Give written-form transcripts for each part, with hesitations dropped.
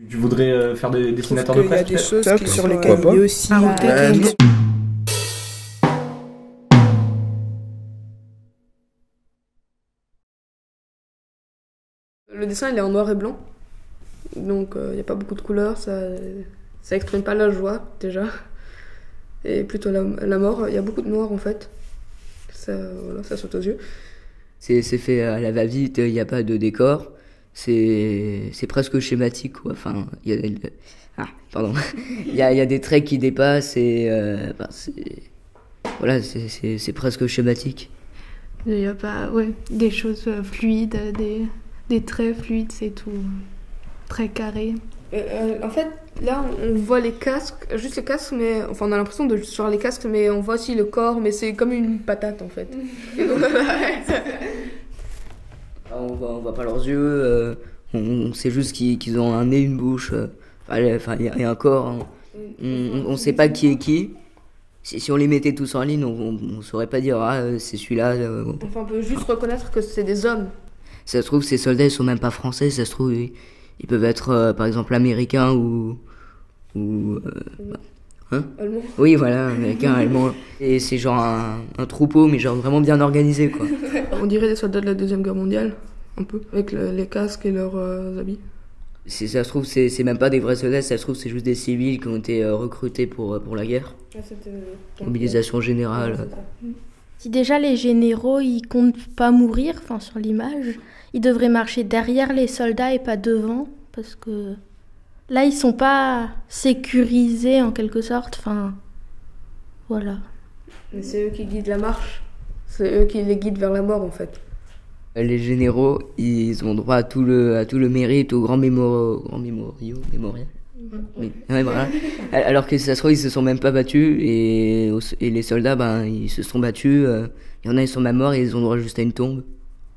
Tu voudrais faire des dessinateurs de Il y a presse des peut-être choses qui sur lesquelles il est aussi technique. Le dessin il est en noir et blanc, donc il n'y a pas beaucoup de couleurs, ça exprime pas la joie déjà, et plutôt la mort. Il y a beaucoup de noir en fait, voilà, ça saute aux yeux. C'est fait à la va-vite, il n'y a pas de décor, c'est presque schématique quoi. Enfin, il y a pardon, il y a des traits qui dépassent et voilà, c'est presque schématique. Il n'y a pas des choses fluides, des traits fluides, c'est tout très carré. En fait, là, on voit les casques, juste les casques, mais enfin, on a l'impression de juste voir les casques, mais on voit aussi le corps, mais c'est comme une patate en fait. On voit pas leurs yeux, on sait juste qu'ils ont un nez, une bouche, enfin il y a un corps. Hein. On sait pas qui est qui. Si on les mettait tous en ligne, on saurait pas dire c'est celui-là. Enfin, on peut juste reconnaître que c'est des hommes. Ça se trouve, ces soldats ils sont même pas français, ça se trouve ils peuvent être par exemple américains ou Allemand. Oui, voilà, américains, allemands. Et c'est genre un troupeau, mais genre vraiment bien organisé quoi. On dirait des soldats de la Deuxième Guerre mondiale, un peu, avec les casques et leurs habits. Si ça se trouve, c'est même pas des vrais soldats, ça se trouve, c'est juste des civils qui ont été recrutés pour la guerre. Mobilisation générale. Si déjà les généraux, ils comptent pas mourir, enfin sur l'image, ils devraient marcher derrière les soldats et pas devant, parce que là, ils sont pas sécurisés en quelque sorte, enfin, voilà. Mais c'est eux qui guident la marche, c'est eux qui les guident vers la mort en fait. Les généraux, ils ont droit à tout le mérite, au grand mémorial. Oui. Ouais, voilà. Alors que ça se trouve, ils se sont même pas battus et les soldats, ils se sont battus. Il y en a, ils sont même morts et ils ont droit juste à une tombe.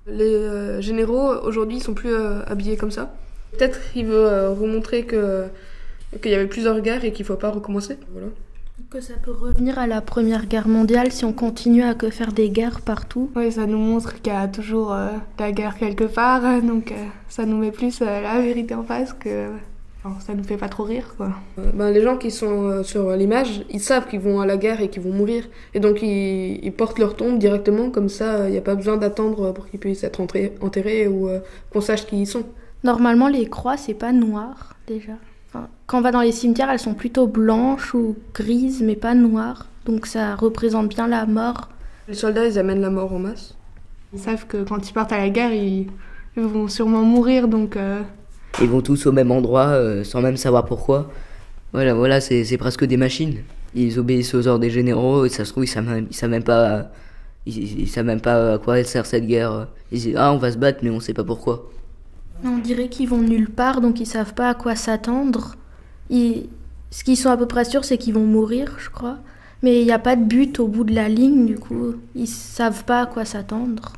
Les généraux, aujourd'hui, ils sont plus habillés comme ça. Peut-être qu'il veut remontrer qu'il y avait plusieurs guerres et qu'il faut pas recommencer. Voilà. Que ça peut revenir à la Première Guerre mondiale si on continue à faire des guerres partout. Oui, ça nous montre qu'il y a toujours la guerre quelque part, donc ça nous met plus la vérité en face que ça nous fait pas trop rire, quoi. Les gens qui sont sur l'image, ils savent qu'ils vont à la guerre et qu'ils vont mourir, et donc ils portent leur tombe directement, comme ça il n'y a pas besoin d'attendre pour qu'ils puissent être enterrés ou qu'on sache qui ils sont. Normalement, les croix, c'est pas noir, déjà. Enfin, quand on va dans les cimetières, elles sont plutôt blanches ou grises, mais pas noires. Donc ça représente bien la mort. Les soldats, ils amènent la mort en masse. Ils savent que quand ils partent à la guerre, ils vont sûrement mourir, donc... Ils vont tous au même endroit, sans même savoir pourquoi. Voilà, c'est presque des machines. Ils obéissent aux ordres des généraux, et ça se trouve, ils savent même pas à quoi elle sert cette guerre. Ils disent, on va se battre, mais on sait pas pourquoi. On dirait qu'ils vont nulle part, donc ils savent pas à quoi s'attendre. Ce qu'ils sont à peu près sûrs, c'est qu'ils vont mourir, je crois. Mais il n'y a pas de but au bout de la ligne, du coup. Ils savent pas à quoi s'attendre.